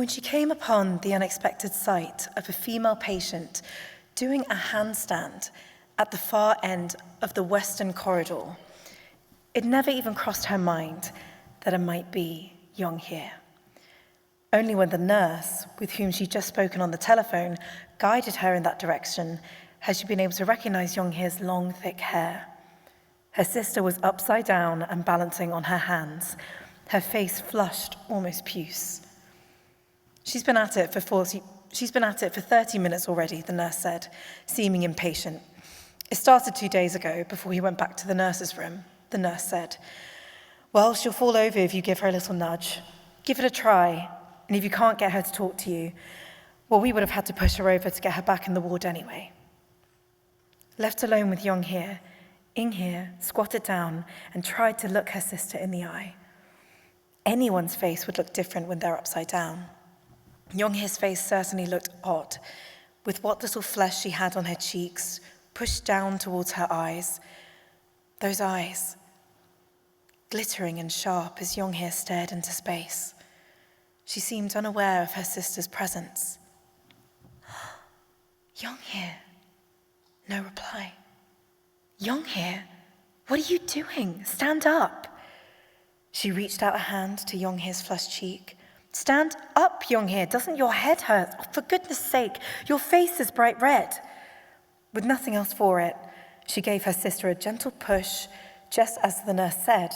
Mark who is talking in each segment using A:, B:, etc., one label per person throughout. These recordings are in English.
A: When she came upon the unexpected sight of a female patient doing a handstand at the far end of the western corridor, it never even crossed her mind that it might be Young Hye. Only when the nurse, with whom she'd just spoken on the telephone, guided her in that direction, had she been able to recognize Young Hye's long, thick hair. Her sister was upside down and balancing on her hands, her face flushed, almost puce. She's been at it for 30 minutes already, the nurse said, seeming impatient. It started 2 days ago, before he went back to the nurse's room, the nurse said. Well, she'll fall over if you give her a little nudge. Give it a try, and if you can't get her to talk to you, well, we would have had to push her over to get her back in the ward anyway. Left alone with Young Hye, Hye squatted down and tried to look her sister in the eye. Anyone's face would look different when they're upside down. Young Hye's face certainly looked odd, with what little flesh she had on her cheeks pushed down towards her eyes. Those eyes, glittering and sharp as Young Hye stared into space. She seemed unaware of her sister's presence. Young Hye. No reply. Young Hye, what are you doing? Stand up. She reached out a hand to Young Hye's flushed cheek. Stand up, Young Hye. Doesn't your head hurt? Oh, for goodness sake, your face is bright red. With nothing else for it, she gave her sister a gentle push, just as the nurse said.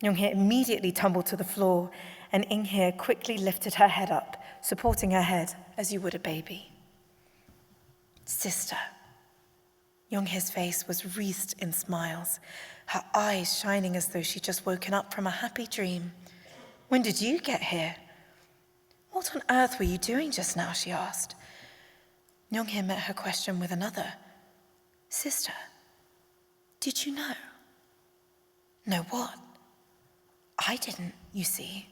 A: Young Hye immediately tumbled to the floor, and Hye quickly lifted her head up, supporting her head as you would a baby. Sister. Young Hye's face was wreathed in smiles, her eyes shining as though she'd just woken up from a happy dream. When did you get here? What on earth were you doing just now, she asked. Young Hye met her question with another. Sister, did you know? Know what? I didn't, you see.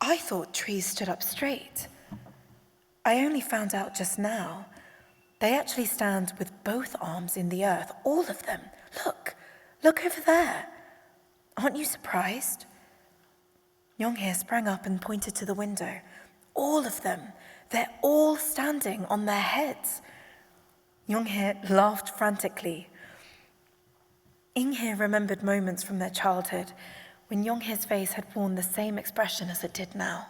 A: I thought trees stood up straight. I only found out just now. They actually stand with both arms in the earth, all of them. Look over there. Aren't you surprised? Young Hye sprang up and pointed to the window. All of them. They're all standing on their heads. Young Hye laughed frantically. Hye remembered moments from their childhood when Young Hye's face had worn the same expression as it did now.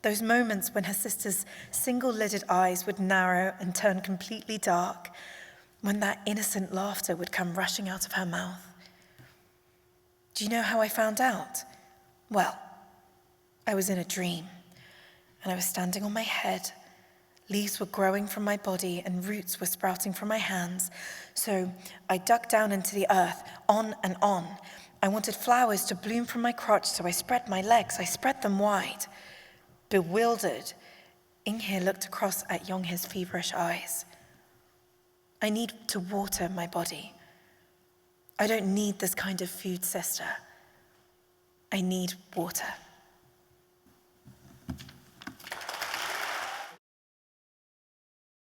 A: Those moments when her sister's single-lidded eyes would narrow and turn completely dark, when that innocent laughter would come rushing out of her mouth. Do you know how I found out? Well, I was in a dream, and I was standing on my head. Leaves were growing from my body, and roots were sprouting from my hands. So I dug down into the earth, on and on. I wanted flowers to bloom from my crotch, so I spread my legs. I spread them wide. Bewildered, Hye looked across at Young Hye's feverish eyes. I need to water my body. I don't need this kind of food, sister. I need water.